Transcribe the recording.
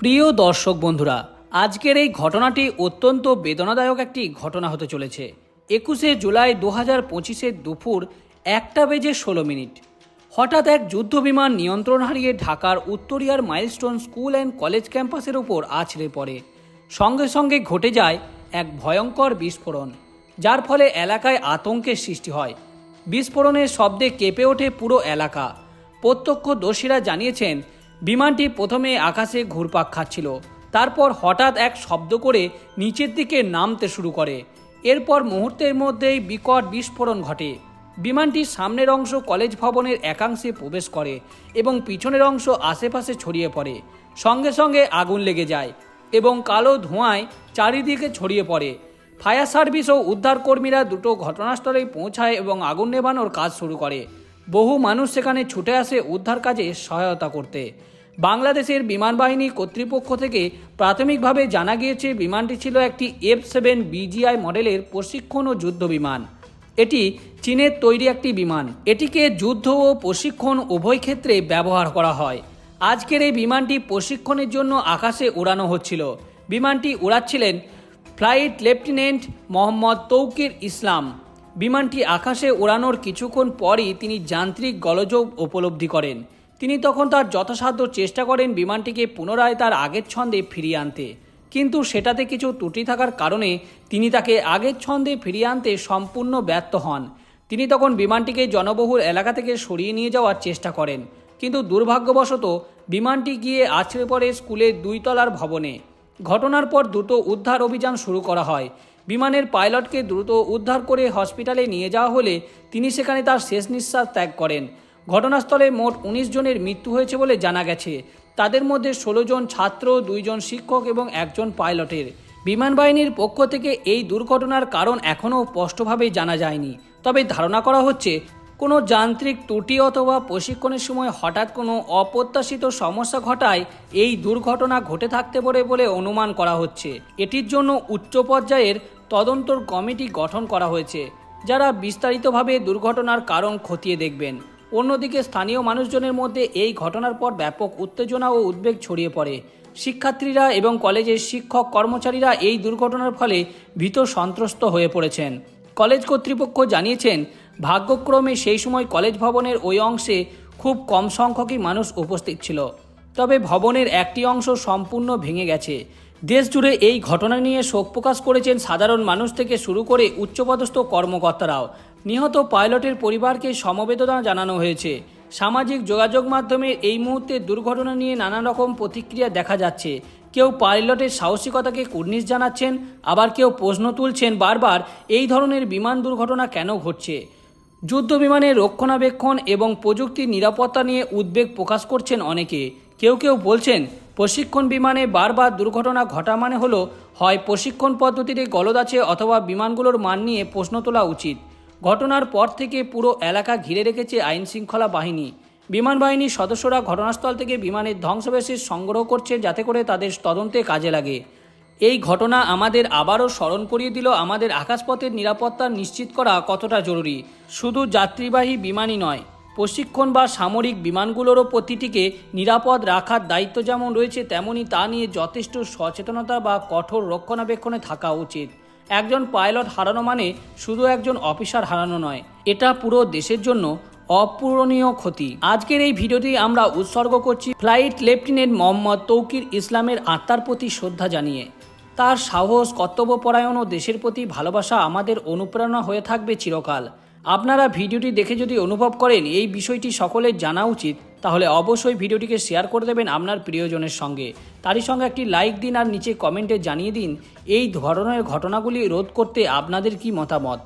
প্রিয় দর্শক বন্ধুরা, আজকের এই ঘটনাটি অত্যন্ত বেদনাদায়ক একটি ঘটনা হতে চলেছে। 21শে জুলাই 2025 দুপুর 1:16 হঠাৎ এক যুদ্ধবিমান নিয়ন্ত্রণ হারিয়ে ঢাকার উত্তরিয়ার মাইলস্টোন স্কুল অ্যান্ড কলেজ ক্যাম্পাসের উপর আছড়ে পড়ে। সঙ্গে সঙ্গে ঘটে যায় এক ভয়ঙ্কর বিস্ফোরণ, যার ফলে এলাকায় আতঙ্কের সৃষ্টি হয়। বিস্ফোরণের শব্দে কেঁপে ওঠে পুরো এলাকা। প্রত্যক্ষদর্শীরা জানিয়েছেন, বিমানটি প্রথমে আকাশে ঘুরপাক খাচ্ছিল, তারপর হঠাৎ এক শব্দ করে নিচের দিকে নামতে শুরু করে। এরপর মুহূর্তের মধ্যেই বিকট বিস্ফোরণ ঘটে। বিমানটির সামনের অংশ কলেজ ভবনের একাংশে প্রবেশ করে এবং পিছনের অংশ আশেপাশে ছড়িয়ে পড়ে। সঙ্গে সঙ্গে আগুন লেগে যায় এবং কালো ধোঁয়ায় চারিদিকে ছড়িয়ে পড়ে। ফায়ার সার্ভিস ও উদ্ধারকর্মীরা দ্রুত ঘটনাস্থলে পৌঁছায় এবং আগুন নেভানোর কাজ শুরু করে। বহু মানুষ সেখানে ছুটে আসে উদ্ধার কাজে সহায়তা করতে। বাংলাদেশের বিমান বাহিনী কর্তৃপক্ষ থেকে প্রাথমিকভাবে জানা গিয়েছে, বিমানটি ছিল একটি F-7 BGI মডেলের প্রশিক্ষণ ও যুদ্ধ বিমান। এটি চীনের তৈরি একটি বিমান। এটিকে যুদ্ধ ও প্রশিক্ষণ উভয় ক্ষেত্রে ব্যবহার করা হয়। আজকের এই বিমানটি প্রশিক্ষণের জন্য আকাশে উড়ানো হচ্ছিল। বিমানটি উড়াচ্ছিলেন ফ্লাইট লেফটেন্যান্ট মোহাম্মদ তৌকির ইসলাম। বিমানটি আকাশে ওড়ানোর কিছুক্ষণ পরই তিনি যান্ত্রিক গোলযোগ উপলব্ধি করেন। তিনি তখন তার যথাসাধ্য চেষ্টা করেন বিমানটিকে পুনরায় তার আগের ছন্দে ফিরিয়ে আনতে, কিন্তু সেটাতে কিছু ত্রুটি থাকার কারণে তিনি তাকে আগের ছন্দে ফিরিয়ে আনতে সম্পূর্ণ ব্যর্থ হন। তিনি তখন বিমানটিকে জনবহুল এলাকা থেকে সরিয়ে নিয়ে যাওয়ার চেষ্টা করেন, কিন্তু দুর্ভাগ্যবশত বিমানটি গিয়ে আছড়ে পড়ে স্কুলের 2 তলার ভবনে। ঘটনার পর দ্রুত উদ্ধার অভিযান শুরু করা হয়। বিমানের পাইলটকে দ্রুত উদ্ধার করে হসপিটালে নিয়ে যাওয়া হলে তিনি সেখানে তার শেষ নিঃশ্বাস ত্যাগ করেন। ঘটনাস্থলে মোট 19 জনের মৃত্যু হয়েছে বলে জানা গেছে। তাদের মধ্যে 16 জন ছাত্র, 2 জন শিক্ষক এবং 1 জন পাইলটের। বিমান বাহিনীর পক্ষ থেকে এই দুর্ঘটনার কারণ এখনও স্পষ্টভাবে জানা যায়নি, তবে ধারণা করা হচ্ছে কোনো যান্ত্রিক ত্রুটি অথবা প্রশিক্ষণের সময় হঠাৎ কোনো অপ্রত্যাশিত সমস্যা ঘটায় এই দুর্ঘটনা ঘটে থাকতে পারে বলে অনুমান করা হচ্ছে। এটির জন্য উচ্চ পর্যায়ের তদন্ত কমিটি গঠন করা হয়েছে, যারা বিস্তারিতভাবে দুর্ঘটনার কারণ খতিয়ে দেখবেন। অন্যদিকে স্থানীয় মানুষজনের মধ্যে এই ঘটনার পর ব্যাপক উত্তেজনা ও উদ্বেগ ছড়িয়ে পড়ে। শিক্ষার্থীরা এবং কলেজের শিক্ষক কর্মচারীরা এই দুর্ঘটনার ফলে ভীত সন্ত্রস্ত হয়ে পড়েছেন। কলেজ কর্তৃপক্ষ জানিয়েছেন, ভাগ্যক্রমে সেই সময় কলেজ ভবনের ওই অংশে খুব কম সংখ্যকই মানুষ উপস্থিত ছিল, তবে ভবনের একটি অংশ সম্পূর্ণ ভেঙে গেছে। দেশ জুড়ে এই ঘটনা নিয়ে শোক প্রকাশ করেছেন সাধারণ মানুষ থেকে শুরু করে উচ্চপদস্থ কর্মকর্তারাও। নিহত পাইলটের পরিবারকে সমবেদনা জানানো হয়েছে। সামাজিক যোগাযোগ মাধ্যমে এই মুহূর্তে দুর্ঘটনা নিয়ে নানা রকম প্রতিক্রিয়া দেখা যাচ্ছে। কেউ পাইলটের সাহসিকতাকে কুর্নিশ জানাচ্ছেন, আবার কেউ প্রশ্ন তুলছেন বারবার এই ধরনের বিমান দুর্ঘটনা কেন ঘটছে। যুদ্ধ বিমানের রক্ষণাবেক্ষণ এবং প্রযুক্তির নিরাপত্তা নিয়ে উদ্বেগ প্রকাশ করছেন অনেকে। কেউ কেউ বলছেন, প্রশিক্ষণ বিমানে বারবার দুর্ঘটনা ঘটা মানে হলো হয় প্রশিক্ষণ পদ্ধতিতে গলদ আছে অথবা বিমানগুলোর মান নিয়ে প্রশ্ন তোলা উচিত। ঘটনার পর থেকে পুরো এলাকা ঘিরে রেখেছে আইন শৃঙ্খলা বাহিনী। বিমান বাহিনীর সদস্যরা ঘটনাস্থল থেকে বিমানের ধ্বংসাবশেষ সংগ্রহ করছে, যাতে করে তাদের তদন্তে কাজে লাগে। এই ঘটনা আমাদের আবারও স্মরণ করিয়ে দিল আমাদের আকাশপথের নিরাপত্তা নিশ্চিত করা কতটা জরুরি। শুধু যাত্রীবাহী বিমানই নয়, প্রশিক্ষণ বা সামরিক বিমানগুলোরও প্রতিটিকে নিরাপদ রাখার দায়িত্ব যেমন রয়েছে, তেমনই তা নিয়ে যথেষ্ট সচেতনতা বা কঠোর রক্ষণাবেক্ষণে থাকা উচিত। একজন পাইলট হারানো মানে শুধু একজন অফিসার হারানো নয়, এটা পুরো দেশের জন্য অপূরণীয় ক্ষতি। আজকের এই ভিডিওটি আমরা উৎসর্গ করছি ফ্লাইট লেফটেন্যান্ট মোহাম্মদ তৌকির ইসলামের আত্মার প্রতি শ্রদ্ধা জানিয়ে। তার সাহস, কর্তব্যপরায়ণ ও দেশের প্রতি ভালোবাসা আমাদের অনুপ্রেরণা হয়ে থাকবে চিরকাল। আপনারা ভিডিওটি দেখে যদি অনুভব করেন এই বিষয়টি সকলের জানা উচিত, তাহলে অবশ্যই ভিডিওটিকে শেয়ার করে দেবেন আপনার প্রিয়জনের সঙ্গে। তারই সঙ্গে একটি লাইক দিন আর নিচে কমেন্টে জানিয়ে দিন এই ধরনের ঘটনাগুলি রোধ করতে আপনাদের কি মতামত।